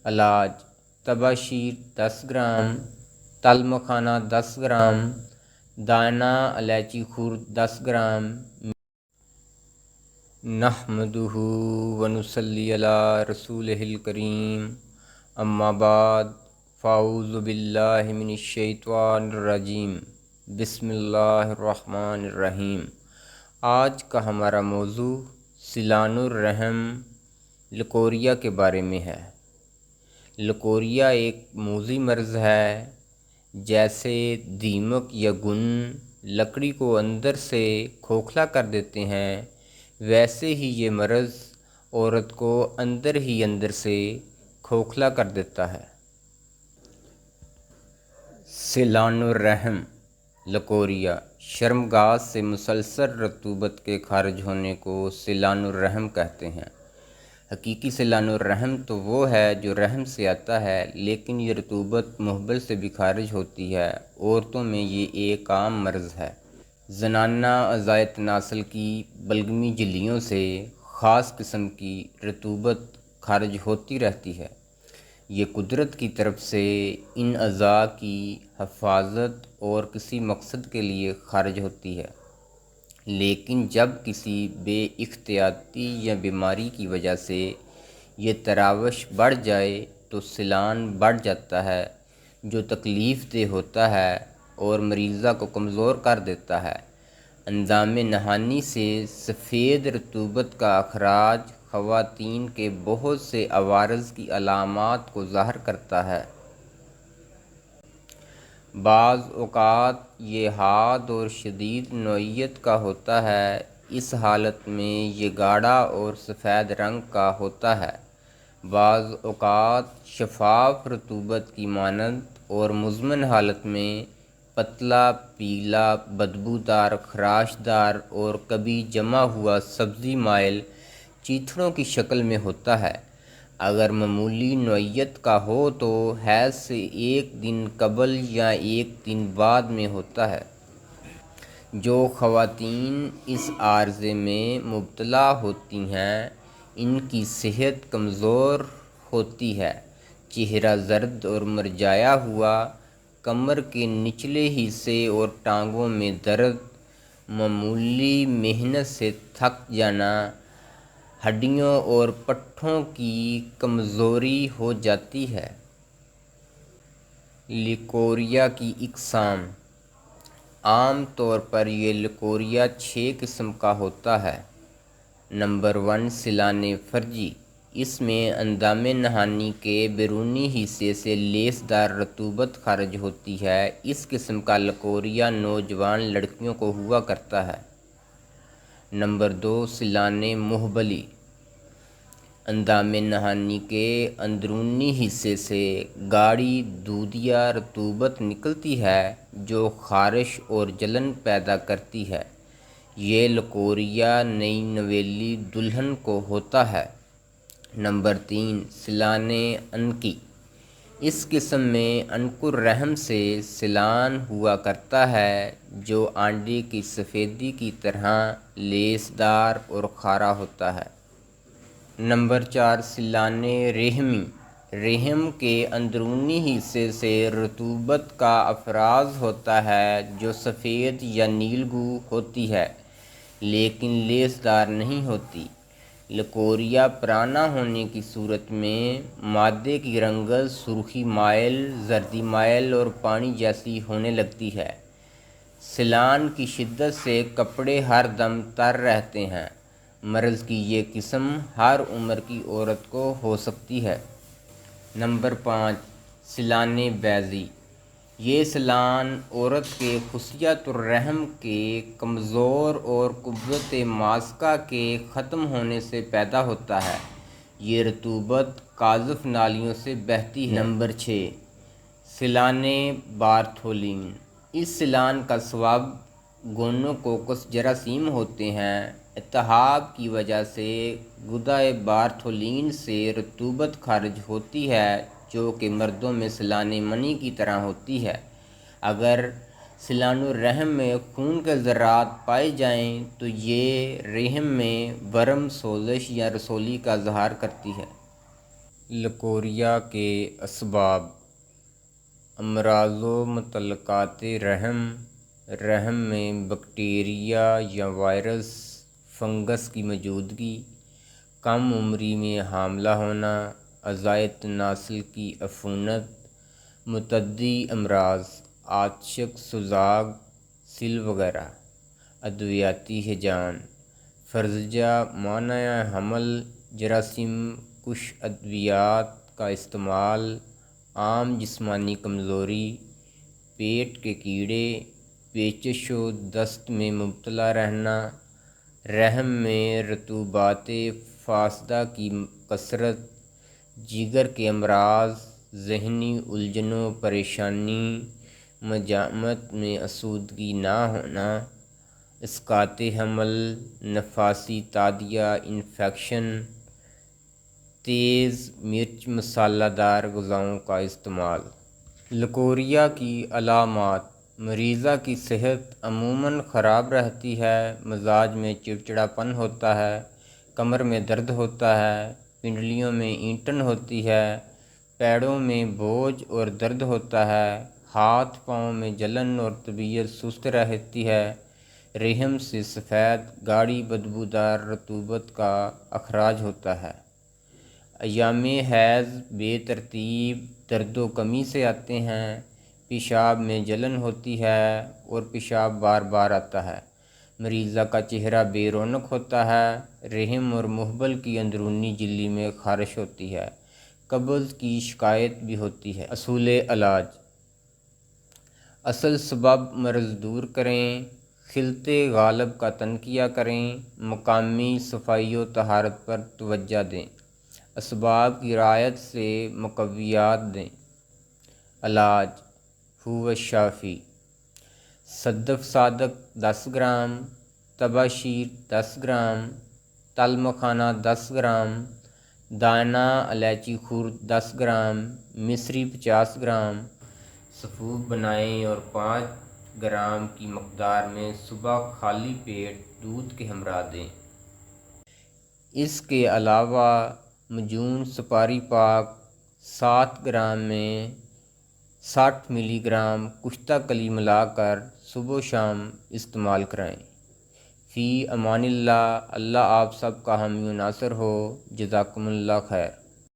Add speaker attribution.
Speaker 1: علاج: تبا شیر 10 گرام، تل مکھانا 10 گرام، دانہ الائچی خورد 10 گرام۔ نحمدہ ونصلی علی رسولہ الکریم، اما بعد، فاعوذ باللہ من الشیطان الرجیم، بسم اللہ الرحمن الرحیم۔ آج کا ہمارا موضوع سیلان الرحم لکوریا کے بارے میں ہے۔ لکوریا ایک موذی مرض ہے۔ جیسے دیمک یا گن لکڑی کو اندر سے کھوکھلا کر دیتے ہیں، ویسے ہی یہ مرض عورت کو اندر ہی اندر سے کھوکھلا کر دیتا ہے۔ سیلان الرحم لکوریا شرمگاہ سے مسلسل رطوبت کے خارج ہونے کو سیلان الرحم کہتے ہیں۔ حقیقی سیلان الرحم تو وہ ہے جو رحم سے آتا ہے، لیکن یہ رطوبت محبل سے بھی خارج ہوتی ہے۔ عورتوں میں یہ ایک عام مرض ہے۔ زنانہ اعضائے تناسل کی بلغمی جھلیوں سے خاص قسم کی رطوبت خارج ہوتی رہتی ہے۔ یہ قدرت کی طرف سے ان اعضاء کی حفاظت اور کسی مقصد کے لیے خارج ہوتی ہے، لیکن جب کسی بے احتیاطی یا بیماری کی وجہ سے یہ تراوش بڑھ جائے تو سیلان بڑھ جاتا ہے، جو تکلیف دہ ہوتا ہے اور مریضہ کو کمزور کر دیتا ہے۔ اندام نہانی سے سفید رطوبت کا اخراج خواتین کے بہت سے عوارض کی علامات کو ظاہر کرتا ہے۔ بعض اوقات یہ حاد اور شدید نوعیت کا ہوتا ہے۔ اس حالت میں یہ گاڑھا اور سفید رنگ کا ہوتا ہے۔ بعض اوقات شفاف رطوبت کی مانند اور مزمن حالت میں پتلا پیلا بدبودار خراشدار اور کبھی جمع ہوا سبزی مائل چیتھڑوں کی شکل میں ہوتا ہے۔ اگر معمولی نوعیت کا ہو تو حیض سے ایک دن قبل یا ایک دن بعد میں ہوتا ہے۔ جو خواتین اس عارضے میں مبتلا ہوتی ہیں، ان کی صحت کمزور ہوتی ہے، چہرہ زرد اور مرجھایا ہوا، کمر کے نچلے حصے اور ٹانگوں میں درد، معمولی محنت سے تھک جانا، ہڈیوں اور پٹھوں کی کمزوری ہو جاتی ہے۔ لکوریا کی اقسام: عام طور پر یہ لکوریا 6 قسم کا ہوتا ہے۔ نمبر 1، سیلان فرجی۔ اس میں اندام نہانی کے بیرونی حصے سے لیسدار رطوبت خارج ہوتی ہے۔ اس قسم کا لکوریا نوجوان لڑکیوں کو ہوا کرتا ہے۔ نمبر 2، سیلان محبلی۔ اندام نہانی کے اندرونی حصے سے گاڑھی دودھیا رطوبت نکلتی ہے جو خارش اور جلن پیدا کرتی ہے۔ یہ لکوریا نئی نویلی دلہن کو ہوتا ہے۔ نمبر 3، سیلان عنقی۔ اس قسم میں عنق الرحم سے سیلان ہوا کرتا ہے جو آنڈے کی سفیدی کی طرح لیسدار اور کھارا ہوتا ہے۔ نمبر 4، سیلان رحمی۔ رحم کے اندرونی حصے سے رطوبت کا افراز ہوتا ہے جو سفید یا نیلگوں ہوتی ہے، لیکن لیسدار نہیں ہوتی۔ لکوریا پرانا ہونے کی صورت میں مادے کی رنگت سرخی مائل، زردی مائل اور پانی جیسی ہونے لگتی ہے۔ سیلان کی شدت سے کپڑے ہر دم تر رہتے ہیں۔ مرض کی یہ قسم ہر عمر کی عورت کو ہو سکتی ہے۔ نمبر 5، سیلان بیضی۔ یہ سیلان عورت کے خصیۃ الرحم کے کمزور اور قوت ماسکہ کے ختم ہونے سے پیدا ہوتا ہے۔ یہ رطوبت قاذف نالیوں سے بہتی ہے۔ نمبر 6، سیلان بارتھولین۔ اس سیلان کا سبب گونوکوکس جراثیم ہوتے ہیں۔ التہاب کی وجہ سے غدہ بارتھولین سے رطوبت خارج ہوتی ہے جو کہ مردوں میں سیلان منی کی طرح ہوتی ہے۔ اگر سیلان الرحم میں خون کے ذرات پائے جائیں تو یہ رحم میں ورم، سوزش یا رسولی کا اظہار کرتی ہے۔ لکوریا کے اسباب: امراض و متعلقات رحم میں بیکٹیریا یا وائرس فنگس کی موجودگی، کم عمری میں حاملہ ہونا، اعضائے تناسل کی عفونت، متعدی امراض، آتشک، سوزاک، سل وغیرہ، ادویاتی ہیجان، فرضیہ مانع حمل، جراثیم کش ادویات کا استعمال، عام جسمانی کمزوری، پیٹ کے کیڑے، پیچش و دست میں مبتلا رہنا، رحم میں رطوبات فاسدہ کی کثرت، جگر کے امراض، ذہنی الجھن و پریشانی، مجامعت میں آسودگی نہ ہونا، اسقاط حمل، نفاسی تعدیہ، انفیکشن، تیز مرچ مسالہ دار غذاؤں کا استعمال۔ لکوریا کی علامات: مریضہ کی صحت عموماً خراب رہتی ہے، مزاج میں چڑچڑاپن ہوتا ہے، کمر میں درد ہوتا ہے، پنڈلیوں میں اینٹھن ہوتی ہے، پیڑوں میں بوجھ اور درد ہوتا ہے، ہاتھ پاؤں میں جلن اور طبیعت سست رہتی ہے، رحم سے سفید گاڑھی بدبودار رطوبت کا اخراج ہوتا ہے، ایام حیض بے ترتیب درد و کمی سے آتے ہیں، پیشاب میں جلن ہوتی ہے اور پیشاب بار بار آتا ہے، مریضہ کا چہرہ بے رونق ہوتا ہے، رحم اور محبل کی اندرونی جھلی میں خارش ہوتی ہے، قبض کی شکایت بھی ہوتی ہے۔ اصول علاج: اصل سبب مرض دور کریں، خلط غالب کا تنقیہ کریں، مقامی صفائی و طہارت پر توجہ دیں، اسباب کی رعایت سے مقویات دیں۔ علاج: هو الشافی: صدف صادق 10 گرام، تباشیر 10 گرام، تل مکھانہ 10 گرام، دانہ الائچی خرد 10 گرام، مصری 50 گرام، سفوف بنائیں اور 5 گرام کی مقدار میں صبح خالی پیٹ دودھ کے ہمراہ دیں۔ اس کے علاوہ معجون سپاری پاک 7 گرام میں 60 ملی گرام کشتہ کلی ملا کر صبح و شام استعمال کرائیں۔ فی امان اللہ، اللہ آپ سب کا حامی و ناصر ہو۔ جزاکم اللہ خیر۔